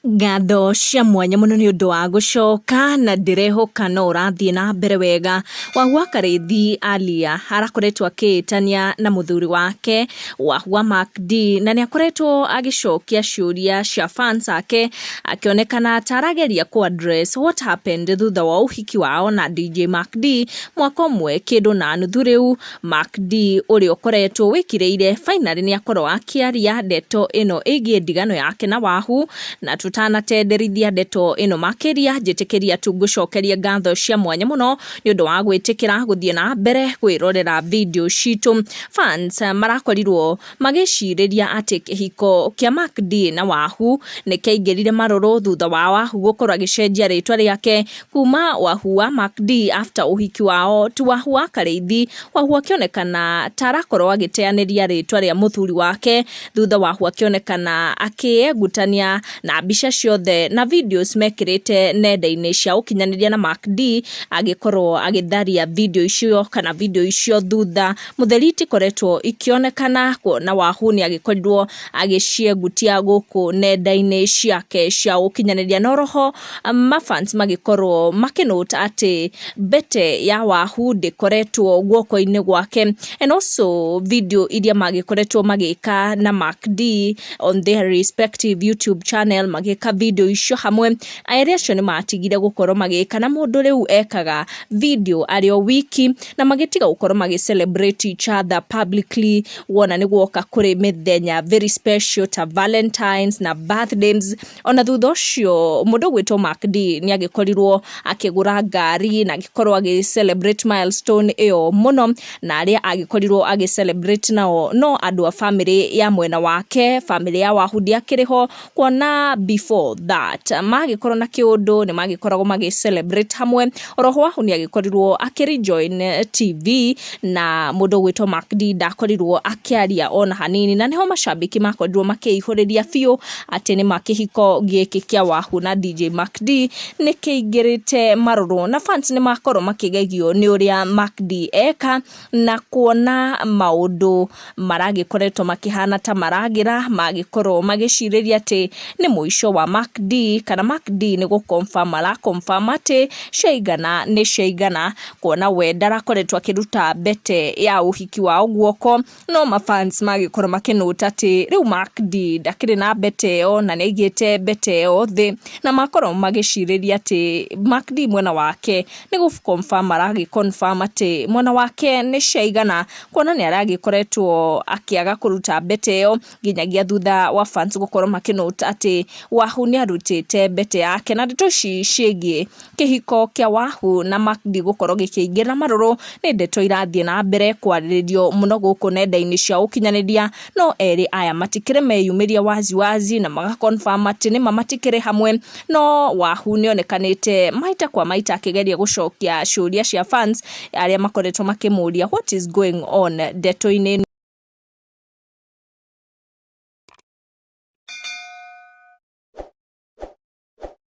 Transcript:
Ngatho cia mwanya muno ni undu wa gucoka na ndirehoka no urathie na mbere wega. Wahu Akarithi alia arakoretwo akitania na muthuri wake Wahu Macdee na ni akoretwo agicokia ciuria cia fans ake akionekana tarageria ku address what happened thutha wa uhiki wao na DJ Macdee mwaka umwe kindu na nuthu riu. Macdee uri ukoretwo wikireire finally ni akorwo akiaria ndeto ino igie ndigano yake na Wahu na tutanatenderithia ndeto ino makiria njitikiria tu gucokeria ngatho cia mwanya muno ni undu wa gwitikira guthie na mbere kwirorera video citu. Fans marakorirwo magiciriria ati kihiko kia Macdee na Wahu ni kiaingirire maroro thutha wa Wahu gukorwo agicenjia ritwa riake kuma Wahu wa Macdee after uhiki wao tu Wahu Akarithi. Wahu akionekana tarakorwo agiteaniria ritwa ria muthuri wake thutha Wahu akionekana akiegutania na mbica ciothe na videos mekirite nenda-ini cia ukinyaniria na Macdee agikorwo agitharia video icio kana video icio thutha mutheriti koretwo ikionekana na Wahu ni agikorirwo agiciegutia guku nenda-ini ciake cia ukinyaniria na roho mafans magikorwo makinota ati bete ya Wahu ndikoretwo guoko-ini gwake. And also video iria magikoretwo magika na Macdee on their respective YouTube channel magika video icio hamwe aria cio ni matigire gukorwo magika na mundu riu ekaga video ario wiki na magitiga gukorwo celebrate each other publicly wona ni guoka kuri mithenya very special ta Valentines na birthdays. Ona thutha ucio mundu gwitwo Macdee ni agikorirwo akigura ngari na agikorwo celebrate milestone iyo muno na aria agikorirwo celebrate nao no andu a family ya mwena wake family ya Wahu ndiakiriho kuona before that magikorwo na kiundu ni magikoragwo celebrate hamwe. Oroho Wahu ni agikorirwo akirijoin TV na mundu gwitwo Macdee ndakorirwo akiaria ona hanini na niho mashabiki makorirwo makiihuriria fiu ati ni makihiko giki kia Wahu na DJ Macdee ni kiingirite maroro na fans ni makorwo makigegio ni uria Macdee eka na kuona maundu maragikoretwo makihana ta maragira magikorwo magiciriria ati ni muisho wa Macdee kana Macdee ni confirm ati sheigana ni sheigana kuona we ndarakoretwo akiruta bete ya uhiki wa guoko no mafans magikorwo makinuta ati riu Macdee ndakiri na bete yo na nigite bete yo thi na makorwo magiciriria ati Macdee mwena wake ni confirm ati mwena wake ni sheigana kuona ni aragikoretwo akiaga kuruta bete yo nginyagia thutha wa fans gukorwo makinuta ati Wahu ni arutite bete yake na ndeto ciigie kihiko kia Wahu na Macdee gukorwo gikiingira maroro ni ndeto irathie na mbere kwaririo muno guku nenda-ini cia ukinyaniria no eri aya matikire meyumiria wazi na magaconfirm ati ni matikire hamwe no Wahu ni onekanite maita kwa maita akigeria gucokia ciuria cia fans aria makoretwo makimuria what is going on ndeto-ini.